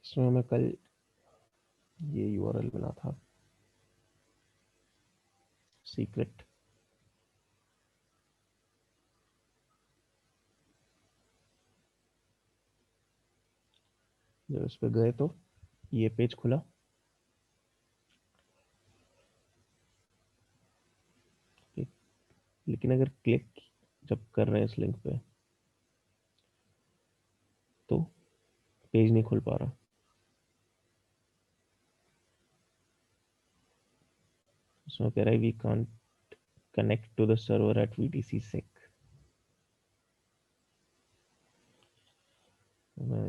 इसमें मैं कल ये यूआरएल मिला था सीक्रेट। जब इस पे गए तो ये पेज खुला, लेकिन अगर क्लिक जब कर रहे हैं इस लिंक पे तो पेज नहीं खुल पा रहा। इसमें कह रहा है we can't connect to the server at VTC सेक। मैं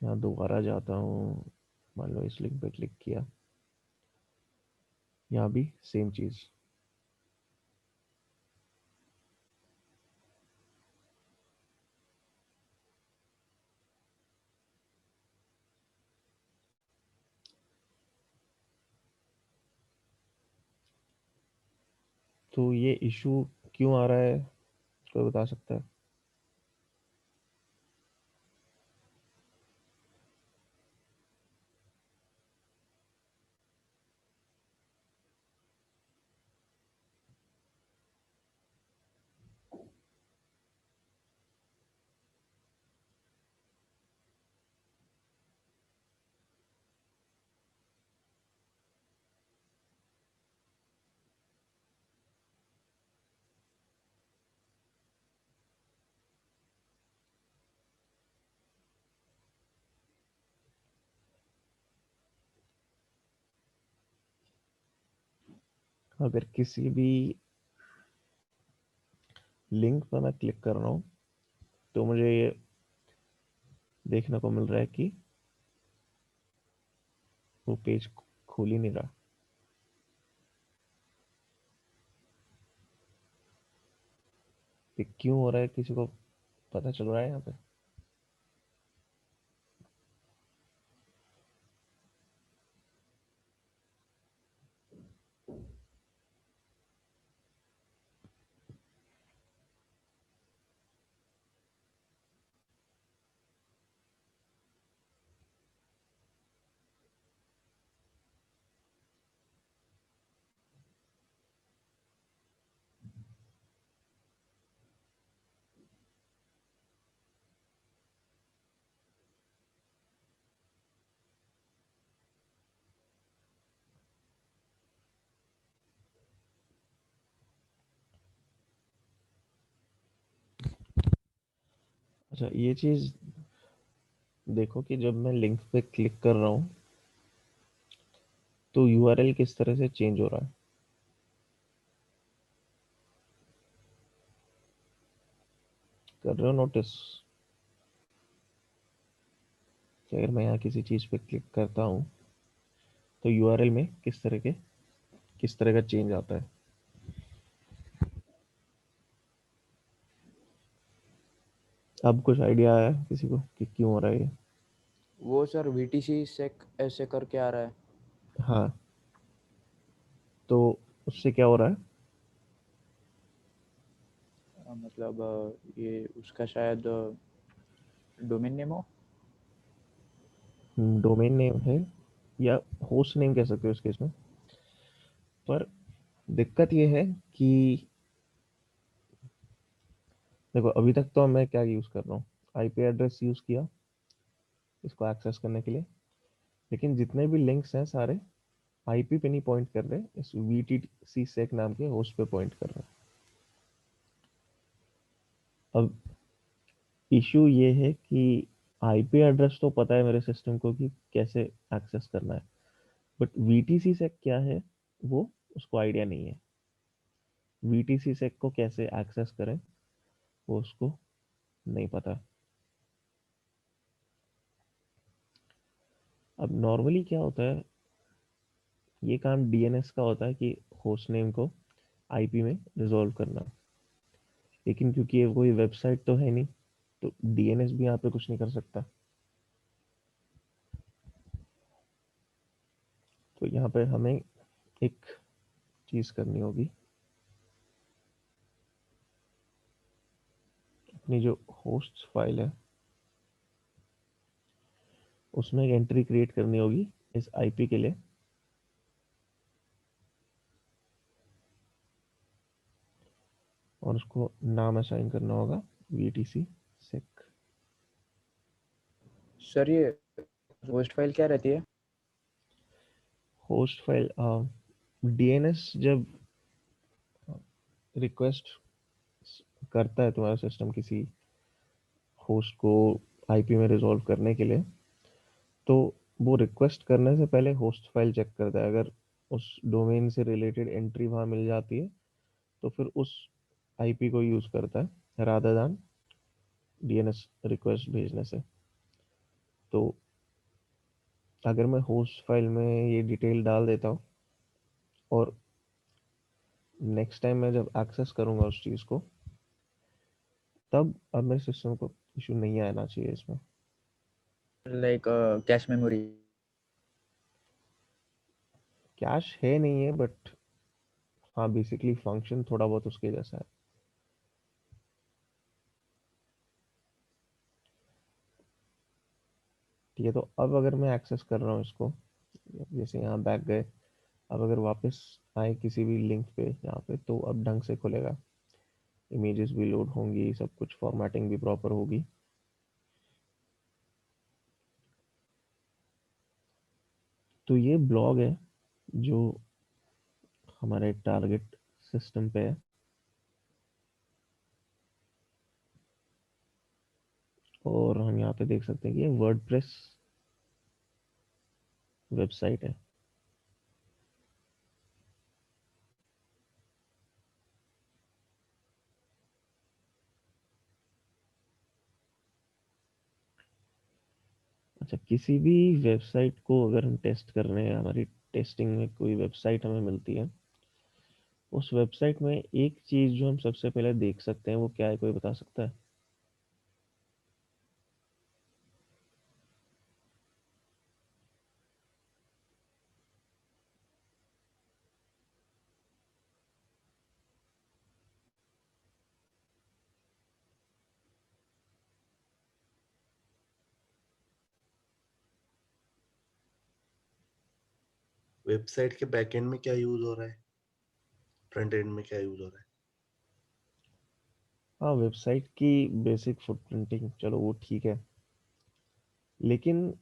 यहाँ दोबारा जाता हूँ, मान लो इस लिंक पे क्लिक किया, यहाँ भी सेम चीज। तो ये इशू क्यों आ रहा है, कोई बता सकता है? अगर किसी भी लिंक पर मैं क्लिक कर रहा हूँ तो मुझे ये देखने को मिल रहा है कि वो पेज खोल ही नहीं रहा। ये क्यों हो रहा है, किसी को पता चल रहा है यहाँ पे? अच्छा, ये चीज देखो कि जब मैं लिंक पे क्लिक कर रहा हूँ तो यूआरएल किस तरह से चेंज हो रहा है। कर रहे हो नोटिस कि अगर मैं यहाँ किसी चीज पे क्लिक करता हूँ तो यूआरएल में किस तरह का चेंज आता है? अब कुछ आइडिया आया किसी को कि क्यों हो रहा है ये? वो सर वीटीसी सेक ऐसे करके आ रहा है। हाँ, तो उससे क्या हो रहा है? मतलब ये उसका शायद डोमेन नेम हो। डोमेन नेम है या होस्ट नेम कह सकते हो इस केस में। पर दिक्कत ये है कि देखो, अभी तक तो मैं क्या यूज कर रहा हूँ, आईपी एड्रेस यूज किया इसको एक्सेस करने के लिए, लेकिन जितने भी लिंक्स हैं सारे आईपी पे नहीं पॉइंट कर रहे, इस वीटीसी सेक नाम के होस्ट पे पॉइंट कर रहे हैं। अब इशू ये है कि आईपी एड्रेस तो पता है मेरे सिस्टम को कि कैसे एक्सेस करना है, बट वीटीसी सेक क्या है वो उसको आइडिया नहीं है। वीटीसी सेक को कैसे एक्सेस करें वो उसको नहीं पता। अब नॉर्मली क्या होता है, ये काम डीएनएस का होता है कि होस्ट नेम को आईपी में रिजॉल्व करना, लेकिन क्योंकि ये कोई वेबसाइट तो है नहीं तो डीएनएस भी यहाँ पे कुछ नहीं कर सकता। तो यहाँ पे हमें एक चीज करनी होगी, अपनी जो होस्ट फाइल है उसमें एक एंट्री क्रिएट करनी होगी इस आईपी के लिए। और उसको नाम असाइन करना होगा VTC sec। सर ये होस्ट फाइल क्या रहती है? होस्ट फाइल डीएनएस जब रिक्वेस्ट करता है तुम्हारा सिस्टम किसी होस्ट को आईपी में रिजॉल्व करने के लिए, तो वो रिक्वेस्ट करने से पहले होस्ट फाइल चेक करता है। अगर उस डोमेन से रिलेटेड एंट्री वहाँ मिल जाती है तो फिर उस आईपी को यूज़ करता है रादर दैन डीएनएस रिक्वेस्ट भेजने से। तो अगर मैं होस्ट फाइल में ये डिटेल डाल देता हूँ और नेक्स्ट टाइम मैं जब एक्सेस करूँगा उस चीज़ को, तब अब मेरे सिस्टम को इशू नहीं आना चाहिए इसमें। Like cache memory. कैश है नहीं है, बट हाँ बेसिकली फंक्शन थोड़ा बहुत उसके जैसा है। ठीक है, तो अब अगर मैं एक्सेस कर रहा हूँ इसको, जैसे यहाँ बैक गए, अब अगर वापस आए किसी भी लिंक पे यहाँ पे, तो अब ढंग से खुलेगा, इमेजेस भी लोड होंगी, सब कुछ फॉर्मेटिंग भी प्रॉपर होगी। तो ये ब्लॉग है जो हमारे टारगेट सिस्टम पे है, और हम यहाँ पे देख सकते हैं कि ये वर्डप्रेस वेबसाइट है। अच्छा, किसी भी वेबसाइट को अगर हम टेस्ट कर रहे हैं, हमारी टेस्टिंग में कोई वेबसाइट हमें मिलती है, उस वेबसाइट में एक चीज जो हम सबसे पहले देख सकते हैं वो क्या है, कोई बता सकता है? वेबसाइट के बैकएंड में क्या यूज हो रहा है, फ्रंट एंड में क्या यूज हो रहा है? हाँ, वेबसाइट की बेसिक फुटप्रिंटिंग चलो वो ठीक है, लेकिन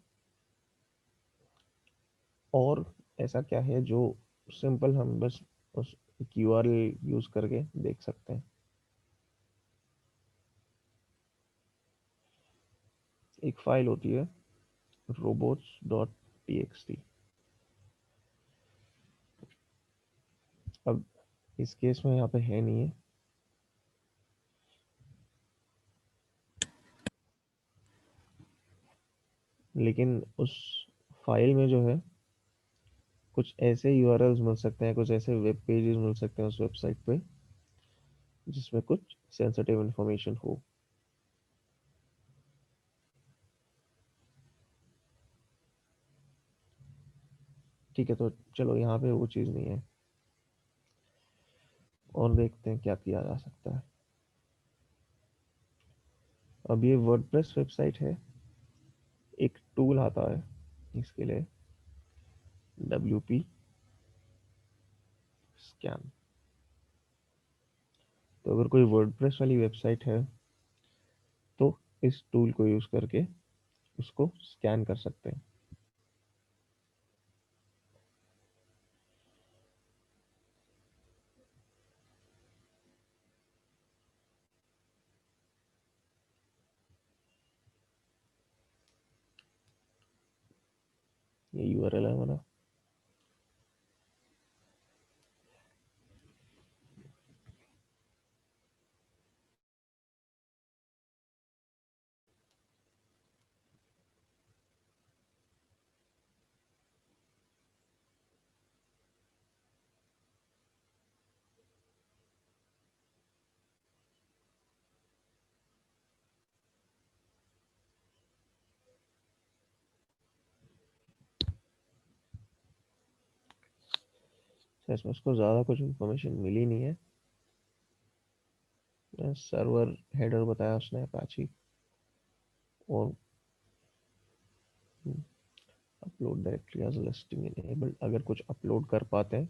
और ऐसा क्या है जो सिंपल हम बस उस यूआरएल यूज करके देख सकते हैं? एक फाइल होती है robots.txt। अब इस केस में यहाँ पे है नहीं है, लेकिन उस फाइल में जो है कुछ ऐसे यूआरएल्स मिल सकते हैं, कुछ ऐसे वेब पेजेस मिल सकते हैं उस वेबसाइट पे जिसमें कुछ सेंसिटिव इंफॉर्मेशन हो। ठीक है, तो चलो यहाँ पे वो चीज़ नहीं है, और देखते हैं क्या किया जा सकता है। अब ये वर्डप्रेस वेबसाइट है, एक टूल आता है इसके लिए, WP स्कैन। तो अगर कोई वर्डप्रेस वाली वेबसाइट है तो इस टूल को यूज़ करके उसको स्कैन कर सकते हैं। ये यूआरएल है हमारा। इसमें उसको ज़्यादा कुछ इन्फॉर्मेशन मिली नहीं है। सर्वर हेडर बताया उसने अपाची, और upload directory as listing enabled, अगर कुछ अपलोड कर पाते हैं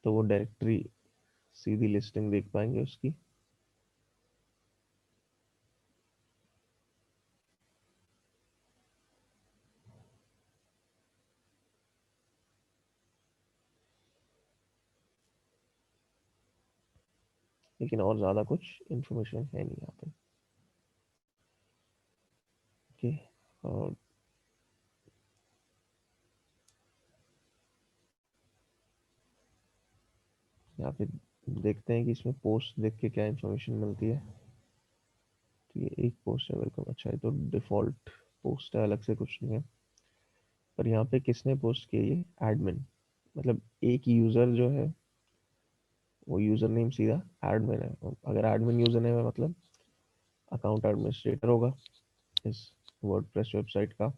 तो वो डायरेक्टरी सीधी लिस्टिंग देख पाएंगे उसकी। लेकिन और ज़्यादा कुछ इंफॉर्मेशन है नहीं यहाँ पे। ओके, और यहाँ पे देखते हैं कि इसमें पोस्ट देख के क्या इंफॉर्मेशन मिलती है। तो ये एक पोस्ट है, वेलकम, अच्छा है, तो डिफ़ॉल्ट पोस्ट है, अलग से कुछ नहीं है। पर यहाँ पे किसने पोस्ट किया, ये एडमिन, मतलब एक यूज़र जो है वो यूज़र नेम सीधा एडमिन है। अगर एडमिन यूज़र नेम है मतलब अकाउंट एडमिनिस्ट्रेटर होगा इस वर्डप्रेस वेबसाइट का।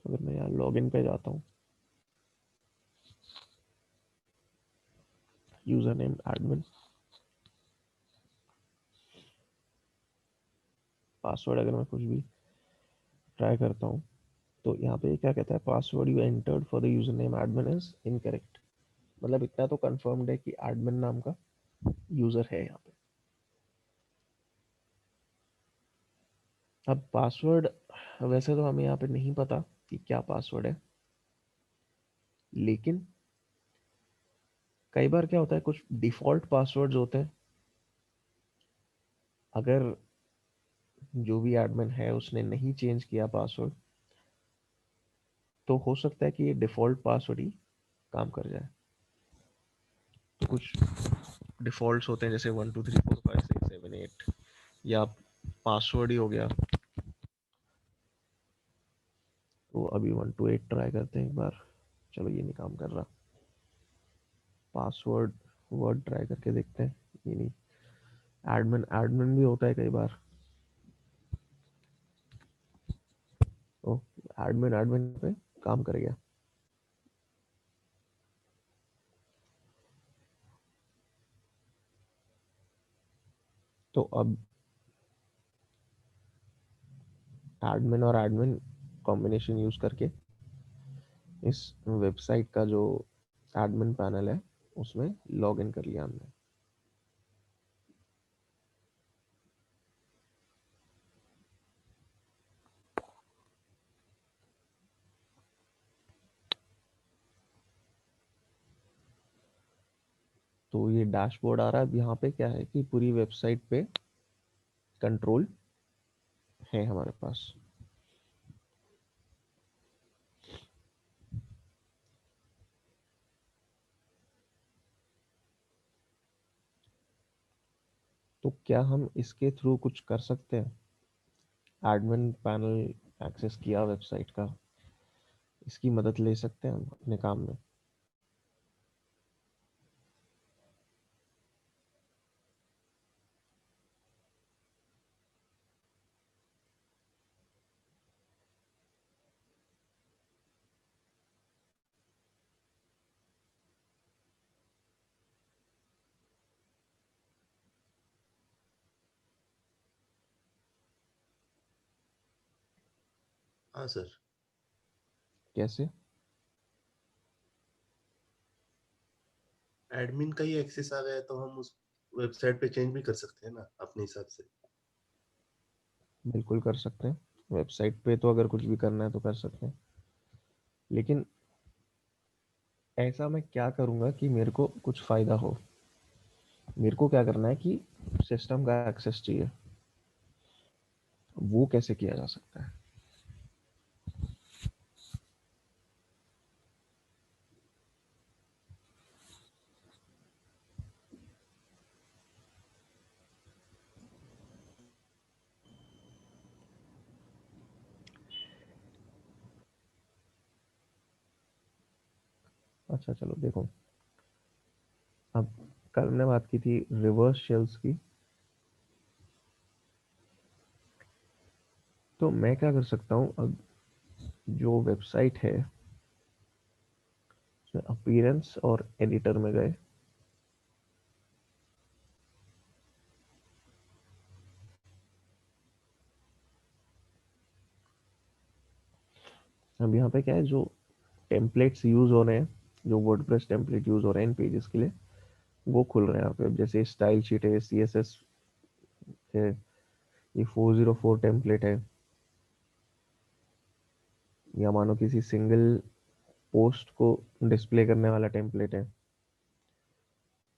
तो अगर मैं यहाँ लॉगिन पे जाता हूँ, यूज़र नेम एडमिन, पासवर्ड अगर मैं कुछ भी ट्राई करता हूँ तो यहाँ पे क्या कहता है, password you entered for the user name admin is incorrect. मतलब इतना तो कंफर्म्ड है कि एडमिन नाम का यूज़र है यहाँ पे। अब पासवर्ड, वैसे तो हमें यहाँ पे नहीं पता कि क्या पासवर्ड है, लेकिन कई बार क्या होता है, कुछ डिफ़ॉल्ट पासवर्ड्स होते हैं। अगर जो भी एडमिन है उसने नहीं चेंज किया पासवर्ड, तो हो सकता है कि ये डिफ़ॉल्ट पासवर्ड ही काम कर जाए। तो कुछ डिफ़ॉल्ट्स होते हैं जैसे 1 2 3 4 5 6 7 8, या पासवर्ड ही हो गया। तो अभी 1 2 8 ट्राई करते हैं एक बार। चलो ये नहीं काम कर रहा। पासवर्ड वर्ड ट्राई करके देखते हैं, ये नहीं। एडमिन एडमिन भी होता है कई बार। ओ, एडमिन एडमिन पे काम कर गया। तो अब एडमिन और एडमिन कॉम्बिनेशन यूज करके इस वेबसाइट का जो एडमिन पैनल है उसमें लॉग इन कर लिया हमने। तो ये डैशबोर्ड आ रहा है। अब यहाँ पे क्या है कि पूरी वेबसाइट पे कंट्रोल है हमारे पास। तो क्या हम इसके थ्रू कुछ कर सकते हैं? एडमिन पैनल एक्सेस किया वेबसाइट का, इसकी मदद ले सकते हैं हम अपने काम में। हाँ सर। कैसे? एडमिन का ही एक्सेस आ गया है तो हम उस वेबसाइट पे चेंज भी कर सकते हैं ना अपने हिसाब से। बिल्कुल कर सकते हैं। वेबसाइट पे तो अगर कुछ भी करना है तो कर सकते हैं, लेकिन ऐसा मैं क्या करूँगा कि मेरे को कुछ फ़ायदा हो। मेरे को क्या करना है कि सिस्टम का एक्सेस चाहिए, वो कैसे किया जा सकता है? अच्छा चलो देखो, अब कल हमने बात की थी रिवर्स शेल्स की। तो मैं क्या कर सकता हूँ, अब जो वेबसाइट है उसमें अपीयरेंस और एडिटर में गए, अब यहाँ पे क्या है, जो टेम्पलेट्स यूज हो रहे हैं, जो वर्डप्रेस टेम्पलेट यूज हो रहे हैं इन पेजेस के लिए, वो खुल रहे हैं यहाँ पे। अब जैसे स्टाइल शीट है, CSS है, ये 404 टेम्पलेट है, या मानो किसी सिंगल पोस्ट को डिस्प्ले करने वाला टेम्पलेट है।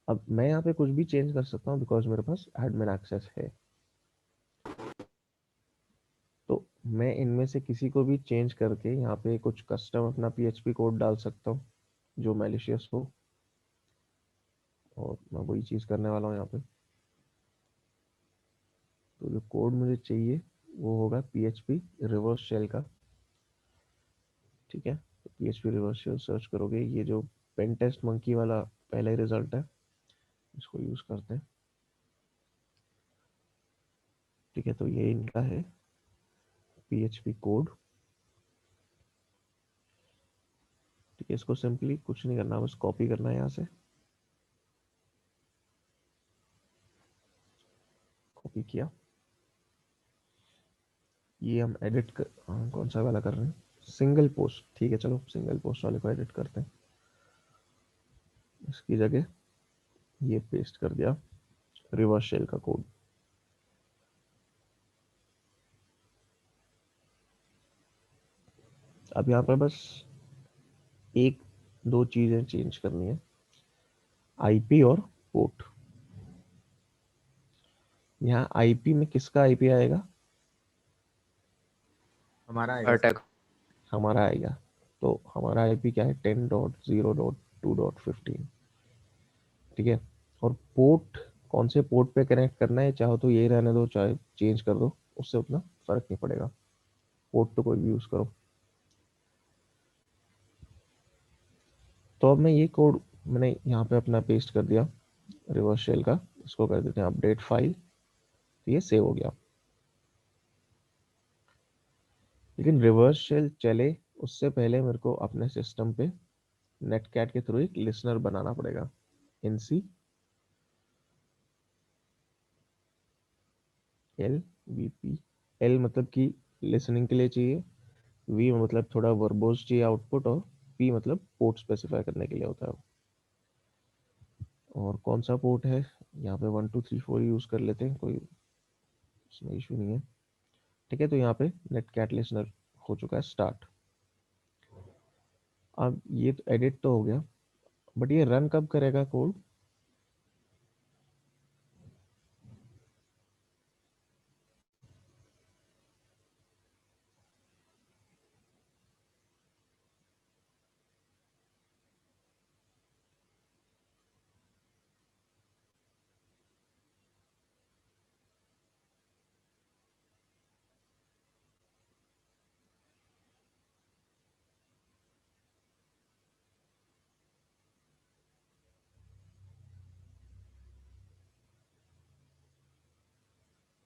अब मैं यहाँ पे कुछ भी चेंज कर सकता हूँ बिकॉज मेरे पास एडमिन एक्सेस है। तो मैं इनमें से किसी को भी चेंज करके यहाँ पे कुछ कस्टम अपना PHP कोड डाल सकता हूँ जो मैलिशियस हो, और मैं वही चीज़ करने वाला हूँ यहाँ पे। तो जो कोड मुझे चाहिए वो होगा PHP रिवर्स शेल का, ठीक है। तो PHP रिवर्स शेल सर्च करोगे, ये जो पेन टेस्ट मंकी वाला पहला ही रिजल्ट है, इसको यूज करते हैं, ठीक है। तो ये इनका है PHP कोड, ठीक है। इसको सिंपली कुछ नहीं करना, बस कॉपी करना है यहाँ से, कॉपी किया। ये हम एडिट कर, कौन सा वाला कर रहे हैं, सिंगल पोस्ट, ठीक है। चलो सिंगल पोस्ट वाले को एडिट करते हैं। इसकी जगह ये पेस्ट कर दिया रिवर्स शेल का कोड। अब यहाँ पर बस एक दो चीजें चेंज करनी है, IP और पोर्ट। यहाँ IP में किसका IP आएगा, हमारा आएगा अटैक हमारा आएगा। तो हमारा IP क्या है, 10.0.2.15, ठीक है। और पोर्ट कौन से पोर्ट पे कनेक्ट करना है, चाहो तो ये रहने दो, चाहे चेंज कर दो, उससे उतना फर्क नहीं पड़ेगा, पोर्ट तो कोई भी यूज करो। तो अब मैं ये कोड मैंने यहाँ पे अपना पेस्ट कर दिया रिवर्स शेल का, इसको कर देते हैं अपडेट फाइल, तो ये सेव हो गया। लेकिन रिवर्स शेल चले उससे पहले मेरे को अपने सिस्टम पे नेटकैट के थ्रू एक लिसनर बनाना पड़ेगा। NC LVP, L मतलब कि लिसनिंग के लिए चाहिए, V मतलब थोड़ा वर्बोज चाहिए आउटपुट, और P मतलब पोर्ट स्पेसिफाई करने के लिए होता है। और कौन सा पोर्ट है, यहाँ पे 1 2 3 4 यूज कर लेते हैं, कोई इसमें इशू नहीं है, ठीक है। तो यहाँ पे नेटकैट लिसनर हो चुका है स्टार्ट। अब ये तो एडिट तो हो गया, बट ये रन कब करेगा कोड,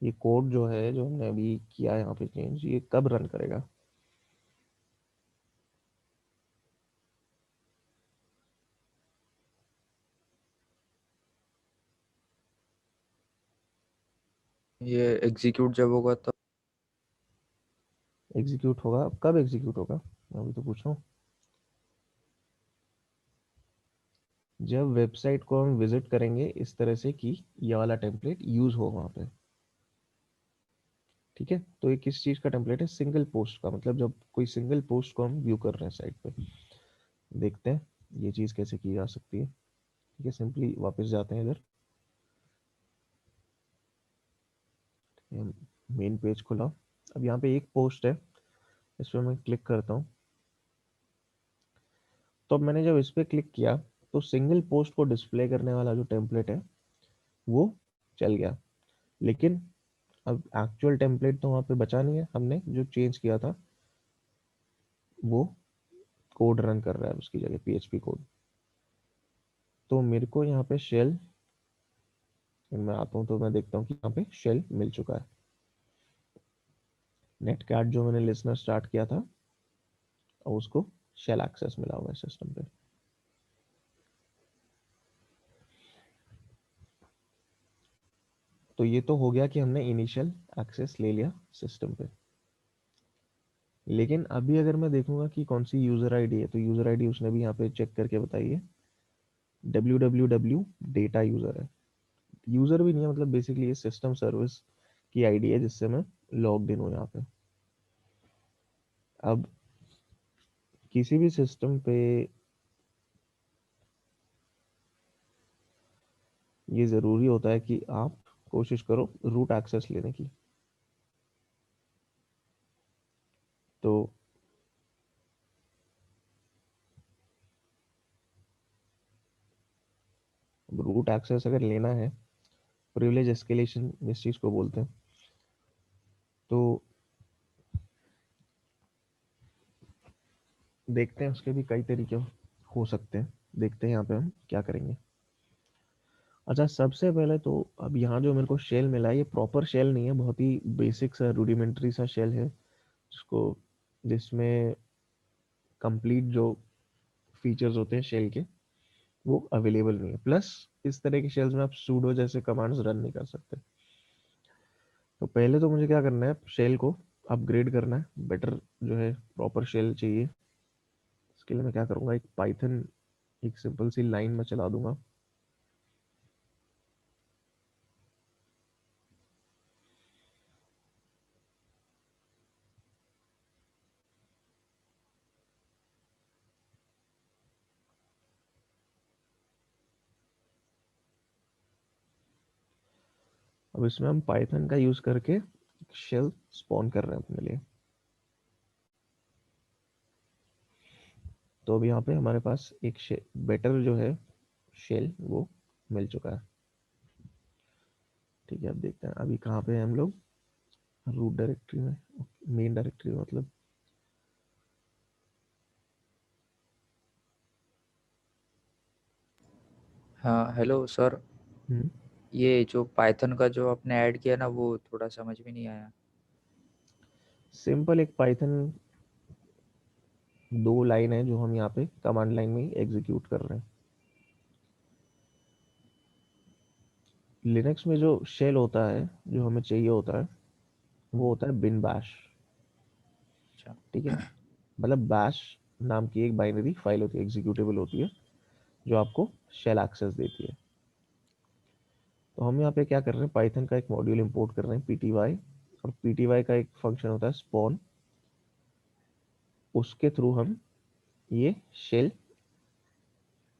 ये कोड जो है जो हमने अभी किया है यहाँ पे चेंज, ये कब रन करेगा। ये एग्जीक्यूट जब होगा तब। एग्जीक्यूट होगा, अब कब एग्जीक्यूट होगा, मैं अभी तो पूछ रहा हूँ। जब वेबसाइट को हम विजिट करेंगे इस तरह से कि ये वाला टेम्पलेट यूज हो वहां पे, ठीक है। तो ये किस चीज का टेम्पलेट है, सिंगल पोस्ट का, मतलब जब कोई सिंगल पोस्ट को हम व्यू कर रहे हैं साइट पे। देखते हैं ये चीज कैसे की जा सकती है, ठीक है। सिंपली वापस जाते हैं इधर, मेन पेज खुला। अब यहाँ पे एक पोस्ट है, इस पर मैं क्लिक करता हूँ। तो अब मैंने जब इस पर क्लिक किया तो सिंगल पोस्ट को डिस्प्ले करने वाला जो टेम्पलेट है वो चल गया, लेकिन अब एक्चुअल टेम्पलेट तो वहां पे बचा नहीं है, हमने जो चेंज किया था वो कोड रन कर रहा है उसकी जगह, PHP कोड। तो मेरे को यहाँ पे शेल, मैं आता हूँ तो मैं देखता हूँ कि यहाँ पे शेल मिल चुका है। नेटकैट जो मैंने लिसनर स्टार्ट किया था, और उसको शेल एक्सेस मिला हुआ है सिस्टम पे। तो ये तो हो गया कि हमने इनिशियल एक्सेस ले लिया सिस्टम पे। लेकिन अभी अगर मैं देखूंगा कि कौन सी यूजर आईडी है, तो यूजर आईडी उसने भी यहाँ पे चेक करके बताई है, www डेटा यूजर है। यूजर भी नहीं है, मतलब बेसिकली ये सिस्टम सर्विस की आईडी है जिससे मैं लॉग्ड इन हूँ यहाँ पे। अब किसी भी सिस्टम पे ये ज़रूरी होता है कि आप कोशिश करो रूट एक्सेस लेने की। तो रूट एक्सेस अगर लेना है, प्रिविलेज एस्केलेशन इस चीज़ को बोलते हैं, तो देखते हैं उसके भी कई तरीके हो सकते हैं। देखते हैं यहाँ पे हम क्या करेंगे। अच्छा, सबसे पहले तो अब यहाँ जो मेरे को शेल मिला है, ये प्रॉपर शेल नहीं है, बहुत ही बेसिक सा रूडिमेंट्री सा शेल है जिसको जिसमें कंप्लीट जो फीचर्स होते हैं शेल के वो अवेलेबल नहीं है। प्लस इस तरह के शेल्स में आप सूडो जैसे कमांड्स रन नहीं कर सकते। तो पहले तो मुझे क्या करना है, शेल को अपग्रेड करना है, बेटर जो है प्रॉपर शेल चाहिए। इसके लिए मैं क्या करूँगा, एक पाइथन, एक सिंपल सी लाइन में चला दूंगा। अब इसमें हम पाइथन का यूज करके शेल स्पॉन कर रहे हैं अपने लिए। तो अब यहाँ पे हमारे पास एक बेटर जो है शेल वो मिल चुका है। ठीक है, अब देखते हैं अभी कहाँ पे हैं हम लोग। रूट डायरेक्टरी में, मेन डायरेक्टरी में मतलब। हाँ हेलो सर, हम्म, ये जो पाइथन का जो आपने ऐड किया ना वो थोड़ा समझ में नहीं आया। सिंपल एक पाइथन 2 लाइन है जो हम यहाँ पे कमांड लाइन में एग्जीक्यूट कर रहे हैं। लिनक्स में जो शेल होता है जो हमें चाहिए होता है वो होता है बिन बैश। अच्छा। ठीक है, मतलब बैश नाम की एक बाइनरी फाइल होती है, एग्जीक्यूटेबल होती है, जो आपको शेल एक्सेस देती है। तो हम यहाँ पे क्या कर रहे हैं, पाइथन का एक मॉड्यूल इंपोर्ट कर रहे हैं pty, और pty का एक फंक्शन होता है स्पॉन, उसके थ्रू हम ये शेल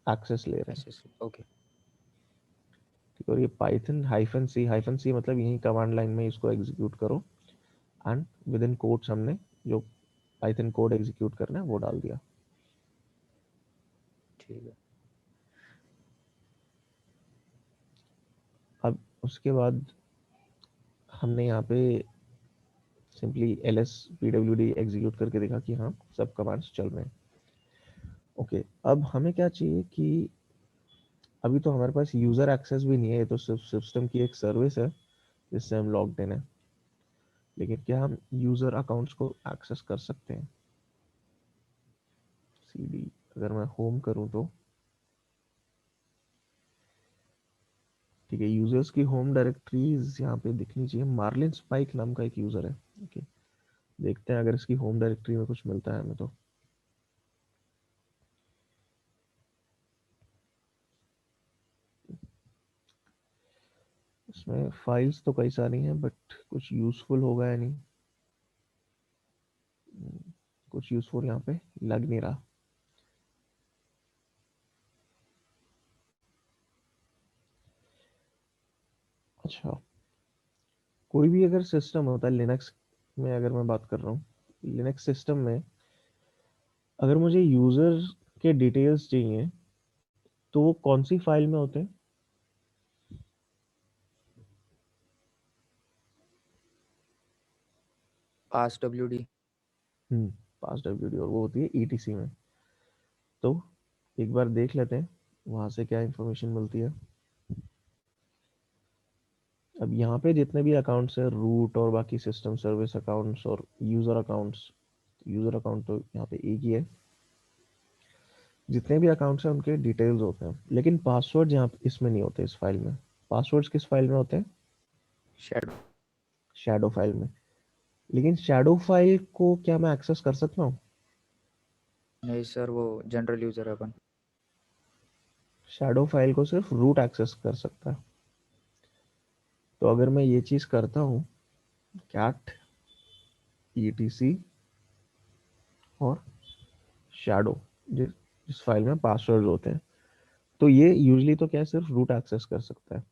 एक्सेस ले रहे हैं। ऐसे ओके। ठीक है, और ये पाइथन -c मतलब यही कमांड लाइन में इसको एग्जीक्यूट करो, एंड विद इन कोट्स हमने जो पाइथन कोड एग्जीक्यूट करना है वो डाल दिया। ठीक है। अब उसके बाद हमने यहाँ पे सिंपली ls pwd एग्जीक्यूट करके देखा कि हाँ सब कमांड्स चल रहे हैं। ओके, अब हमें क्या चाहिए कि अभी तो हमारे पास यूजर एक्सेस भी नहीं है, ये तो सिर्फ सिस्टम की एक सर्विस है जिससे हम लॉग्ड इन है। लेकिन क्या हम यूजर अकाउंट्स को एक्सेस कर सकते हैं? cd, अगर मैं होम करूं तो ठीक है, यूजर्स की होम डायरेक्टरीज यहाँ पे दिखनी चाहिए। मार्लिन स्पाइक नाम का एक यूजर है। ओके, देखते हैं अगर इसकी होम डायरेक्टरी में कुछ मिलता है हमें तो। इसमें फाइल्स तो कई सारी हैं, बट कुछ यूजफुल होगा या नहीं, कुछ यूजफुल यहाँ पे लग नहीं रहा। अच्छा, कोई भी अगर सिस्टम होता है लिनक्स में, अगर मैं बात कर रहा हूँ लिनक्स सिस्टम में, अगर मुझे यूजर के डिटेल्स चाहिए तो वो कौन सी फाइल में होते हैं? पास WD। पास डब्ल्यूडी, और वो होती है ईटीसी में। तो एक बार देख लेते हैं वहां से क्या इंफॉर्मेशन मिलती है। अब यहाँ पे जितने भी अकाउंट्स है, रूट और बाकी सिस्टम सर्विस अकाउंट्स और यूजर अकाउंट्स, यूजर अकाउंट तो यहाँ पे एक ही है। जितने भी अकाउंट्स हैं उनके डिटेल्स होते हैं, लेकिन पासवर्ड यहाँ इसमें नहीं होते, इस फाइल में। पासवर्ड्स किस फाइल में होते हैं? शेडो। शैडो फाइल में। लेकिन शैडो फाइल को क्या मैं एक्सेस कर सकता हूँ? नहीं सर, वो जनरल यूजर है अपन। शैडो फाइल को सिर्फ रूट एक्सेस कर सकता है। तो अगर मैं ये चीज करता हूँ, कैट etc और शैडो, जिस फाइल में पासवर्ड होते हैं, तो ये यूजली तो क्या है, सिर्फ रूट एक्सेस कर सकता है।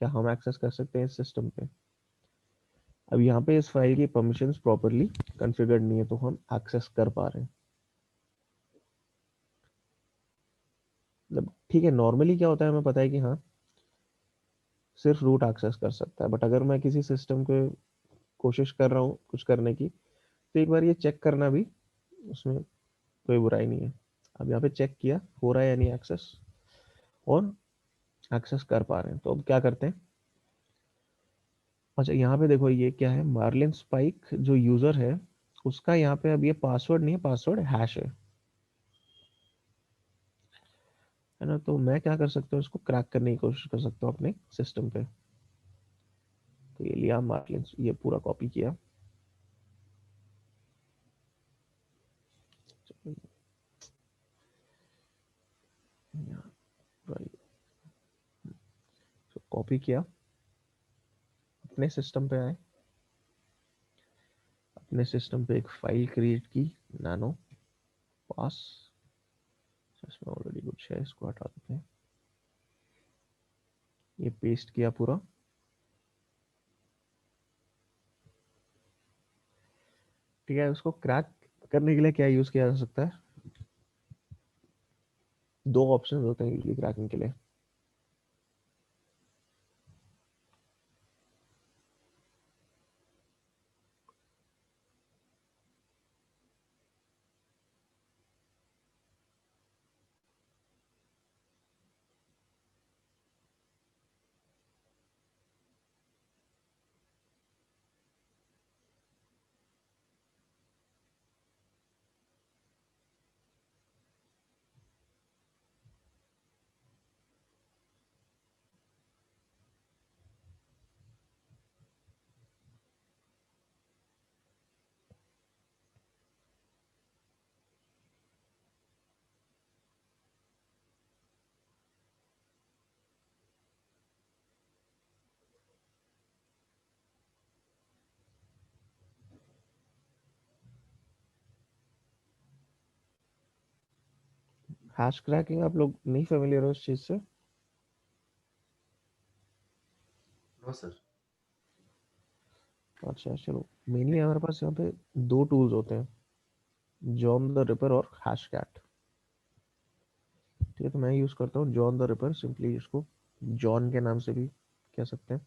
क्या हम एक्सेस कर सकते हैं इस सिस्टम पे? अब यहाँ पे इस फाइल की परमिशंस प्रॉपरली कॉन्फ़िगर्ड नहीं है, तो हम एक्सेस कर पा रहे हैं। मतलब ठीक है, नॉर्मली क्या होता है हमें पता है कि हाँ सिर्फ रूट एक्सेस कर सकता है, बट अगर मैं किसी सिस्टम को कोशिश कर रहा हूँ कुछ करने की, तो एक बार ये चेक करना भी उसमें कोई बुराई नहीं है। अब यहाँ पे चेक किया हो रहा है या नहीं एक्सेस, और एक्सेस कर पा रहे हैं। तो अब क्या करते हैं, अच्छा यहाँ पे देखो ये क्या है, मार्लिन स्पाइक जो यूजर है उसका यहाँ पे अब ये पासवर्ड नहीं है, पासवर्ड हैश है ना। तो मैं क्या कर सकता हूँ, इसको क्रैक करने की कोशिश कर सकता हूँ अपने सिस्टम पे। तो ये लिया मार्लिन, ये पूरा कॉपी किया, कॉपी किया, अपने सिस्टम पे आए, अपने सिस्टम पे एक फाइल क्रिएट की, नैनो पास, इसमें ऑलरेडी कुछ है, इसको हटा देते हैं। ये पेस्ट किया पूरा, ठीक है। उसको क्रैक करने के लिए क्या यूज किया जा सकता है? दो ऑप्शन होते हैं यूजली क्रैकिंग के लिए। हैश क्रैकिंग आप लोग नहीं फेमिलियर हो इस चीज से? No sir. अच्छा चलो, मेनली हमारे पास यहाँ पे दो टूल्स होते हैं, जॉन द रिपर और हैश कैट। ठीक है, तो मैं यूज करता हूँ जॉन द रिपर, सिंपली इसको जॉन के नाम से भी कह सकते हैं।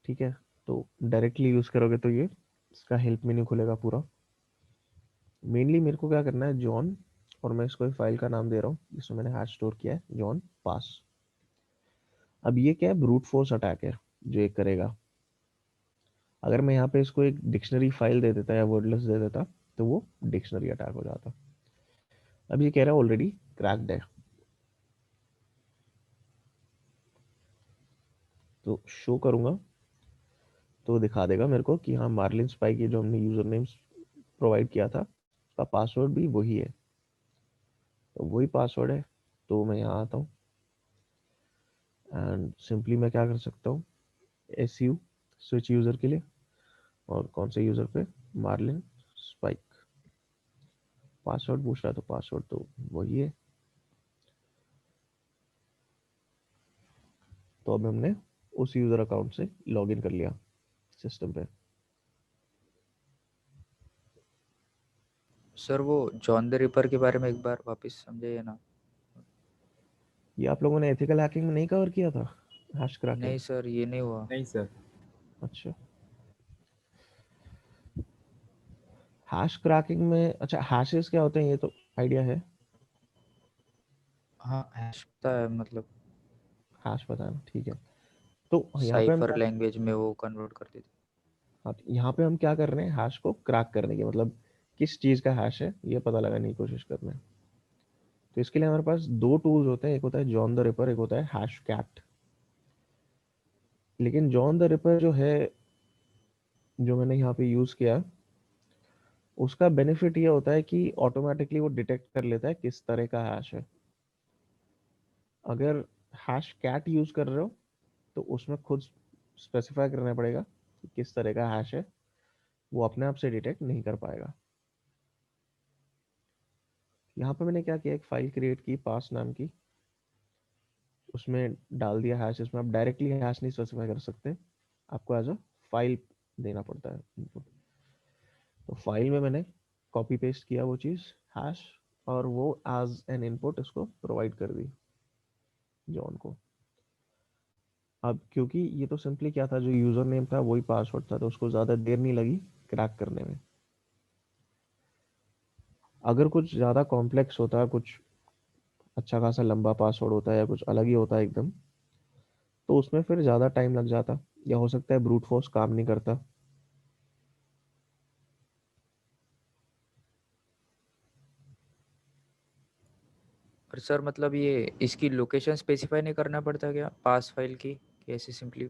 ठीक है, तो डायरेक्टली यूज करोगे तो ये इसका हेल्प मेन्यू खुलेगा पूरा। मेनली मेरे को क्या करना है, जॉन, और मैं इसको फाइल का नाम दे रहा हूँ जिसमें मैंने हैश स्टोर किया है, जॉन पास। अब ये क्या है, ब्रूट फोर्स अटैक है जो ये करेगा। अगर मैं यहाँ पे इसको एक डिक्शनरी फाइल दे देता या वर्डलेस दे देता, तो वो डिक्शनरी अटैक हो जाता। अब ये कह रहा है ऑलरेडी क्रैक्ड है, तो शो करूंगा तो दिखा देगा मेरे को कि हाँ मार्लिन स्पाइक, ये जो हमने यूजर नेम प्रोवाइड किया था उसका पासवर्ड भी वही है, तो वही पासवर्ड है। तो मैं यहाँ आता हूँ एंड सिंपली मैं क्या कर सकता हूँ, SU स्विच यूजर के लिए, और कौन से यूजर पे, मार्लिन स्पाइक। पासवर्ड पूछ रहा है तो पासवर्ड तो वही है। तो अब हमने उस यूजर अकाउंट से लॉगिन कर लिया सिस्टम पे। सर वो जॉन द रिपर के बारे में एक बार वापस समझाइए ना। ये आप लोगों ने एथिकल हैकिंग में नहीं कवर किया था, हैश क्रैकिंग? नहीं सर, ये नहीं हुआ। नहीं सर। अच्छा, हैश क्रैकिंग में, अच्छा हैशेस क्या होते हैं ये तो आइडिया है? हाँ, हैश पता है, मतलब हैश पता है ना, ठीक है। तो यहाँ पे हम साइफर क्या, लैंग्वेज में वो कन्वर्ट कर देते। हाँ, तो यहाँ पे हम क्या कर रहे हैं, हैश को क्रैक करने की, मतलब किस चीज का हैश है ये पता लगाने की कोशिश कर रहे हैं। तो इसके लिए हमारे पास दो टूल्स होते हैं, एक होता है जॉन द रिपर, एक होता है हैश कैट। लेकिन जॉन द रिपर जो है जो मैंने यहाँ पे यूज़ किया, उसका बेनिफिट ये होता है कि ऑटोमेटिकली वो डिटेक्ट कर लेता है किस तरह का हैश है। अगर हैश कैट यूज़ कर रहे हो तो उसमें खुद स्पेसिफाई करना पड़ेगा कि किस तरह का हैश है, वो अपने आप से डिटेक्ट नहीं कर पाएगा। यहाँ पे मैंने क्या किया, एक फाइल क्रिएट की पास नाम की, उसमें डाल दिया हैश। इसमें आप डायरेक्टली हैश नहीं स्पेसिफाई कर सकते, आपको एज अ फाइल देना पड़ता है इनपुट। तो फाइल में मैंने कॉपी पेस्ट किया वो चीज़ हैश, और वो एज एन इनपुट इसको प्रोवाइड कर दी जॉन को। अब क्योंकि ये तो सिंपली क्या था, जो यूज़र नेम था वही पासवर्ड था, तो उसको ज़्यादा देर नहीं लगी क्रैक करने में। अगर कुछ ज़्यादा कॉम्प्लेक्स होता है, कुछ अच्छा खासा लंबा पासवर्ड होता है या कुछ अलग ही होता है एकदम, तो उसमें फिर ज़्यादा टाइम लग जाता, या हो सकता है ब्रूट फोर्स काम नहीं करता। और सर मतलब ये इसकी लोकेशन स्पेसिफाई नहीं करना पड़ता क्या पास फाइल की, कि ऐसे सिंपली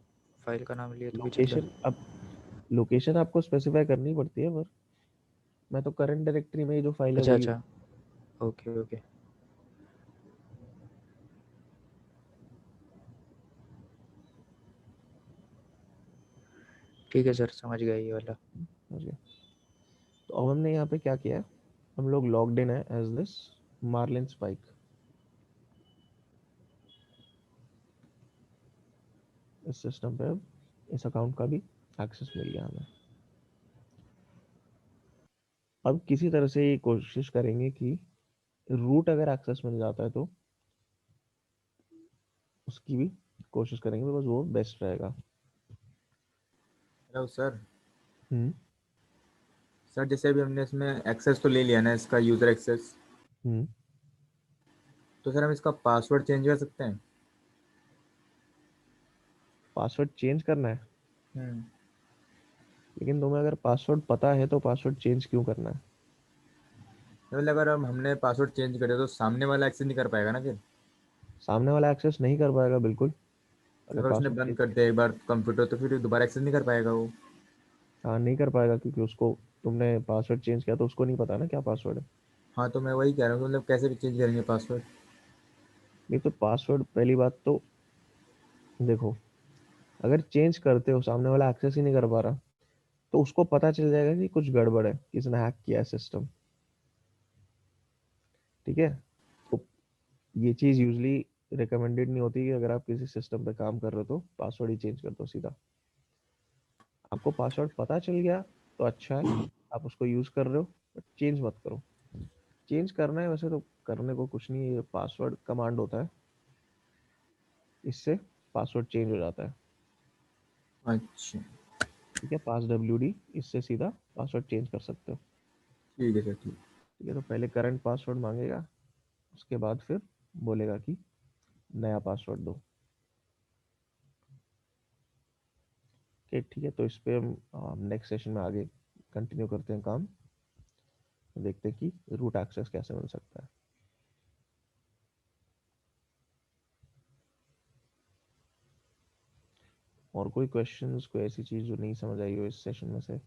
फाइल का नाम लिया तो भी चलता लोकेशन, है? अब लोकेशन आपको स्पेसिफाई करनी पड़ती है, पर मैं तो करंट डायरेक्टरी में ही जो फाइल है अच्छा वही। अच्छा, ओके ओके, ठीक है सर, समझ गया ये वाला। समझ गए। तो अब हमने यहाँ पे क्या किया है, हम लोग लॉग्ड इन है एज दिस मार्लिन स्पाइक। इस सिस्टम पे अब इस अकाउंट का भी एक्सेस मिल गया हमें। अब किसी तरह से ये कोशिश करेंगे कि रूट अगर एक्सेस मिल जाता है तो उसकी भी कोशिश करेंगे, बिकॉज वो बेस्ट रहेगा। Hello sir. हम्म सर जैसे अभी हमने इसमें एक्सेस तो ले लिया ना, इसका यूज़र एक्सेस, हम्म तो सर हम इसका पासवर्ड चेंज कर सकते हैं? पासवर्ड चेंज करना है, हम्म। लेकिन तुम्हें अगर पासवर्ड पता है तो पासवर्ड चेंज क्यों करना है? मतलब अगर हमने पासवर्ड चेंज कर दिया तो सामने वाला एक्सेस नहीं कर पाएगा ना फिर? सामने वाला एक्सेस नहीं कर पाएगा बिल्कुल, अगर अगर उसने पासवर्ड बंद चेंज। कर दिया एक बार कंप्यूटर तो फिर दोबारा एक्सेस नहीं कर पाएगा वो? हाँ, नहीं कर पाएगा, क्योंकि उसको, तुमने पासवर्ड चेंज किया तो उसको नहीं पता ना क्या पासवर्ड है। हाँ तो मैं वही कह रहा हूँ, मतलब कैसे भी चेंज करेंगे पासवर्ड? नहीं तो पासवर्ड, पहली बात तो देखो, अगर चेंज करते हो सामने वाला एक्सेस ही नहीं कर पा रहा, तो उसको पता चल जाएगा कि कुछ गड़बड़ है, किसी ने हैक किया है सिस्टम। ठीक है, तो ये चीज़ यूजली रिकमेंडेड नहीं होती कि अगर आप किसी सिस्टम पे काम कर रहे हो तो पासवर्ड ही चेंज कर दो सीधा। आपको पासवर्ड पता चल गया तो अच्छा है, आप उसको यूज कर रहे हो, बट चेंज मत करो। चेंज करना है वैसे तो करने को कुछ नहीं है, पासवर्ड कमांड होता है, इससे पासवर्ड चेंज हो जाता है। अच्छा, ठीक है, पास WD, इससे सीधा पासवर्ड चेंज कर सकते हो। ठीक है सर, ठीक। ठीक है, तो पहले करंट पासवर्ड मांगेगा, उसके बाद फिर बोलेगा कि नया पासवर्ड दो। ठीक है, तो इस पे हम नेक्स्ट सेशन में आगे कंटिन्यू करते हैं काम, देखते हैं कि रूट एक्सेस कैसे मिल सकता है। और कोई क्वेश्चंस, कोई ऐसी चीज़ जो नहीं समझ आई हो इस सेशन में से?